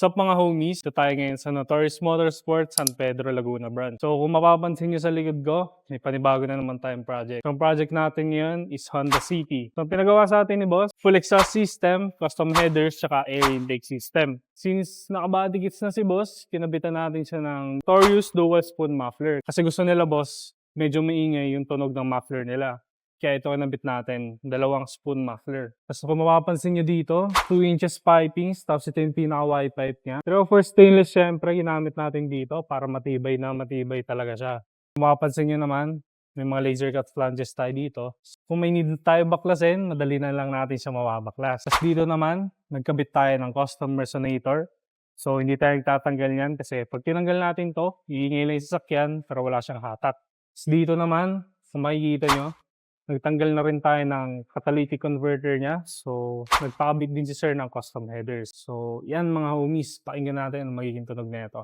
What's up mga homies? Ito tayo ngayon sa Notorious Motorsports San Pedro, Laguna branch. So kung mapapansin nyo sa likod ko, may panibago na naman tayong project. So ang project natin ngayon is Honda City. So ang pinagawa sa atin ni boss, full exhaust system, custom headers, tsaka air intake system. Since naka-body kits na si boss, kinabitan natin siya ng Notorious dual spoon muffler. Kasi gusto nila boss, medyo maingay yung tunog ng muffler nila. Kaya ito kinabit natin, dalawang spoon muffler. Tapos kung mapapansin nyo dito, 2 inches pipings, tapos ito yung pinaka-wide pipe niya. Pero for stainless, syempre, ginamit natin dito para matibay na matibay talaga siya. Kung mapapansin nyo naman, may mga laser cut flanges tayo dito. Kung may need tayo baklasin, madali na lang natin siya mababaklas. Tapos dito naman, nagkabit tayo ng custom resonator. So hindi tayo tatanggal yan kasi pag tinanggal natin to, iingay lang yung sasakyan pero wala siyang hatak. Tapos dito naman, kung makikita nyo, nagtanggal na rin tayo ng catalytic converter niya. So, nagpakabit din si sir ng custom headers. So, yan mga homies. Pakinggan natin ang magiging tunog na ito.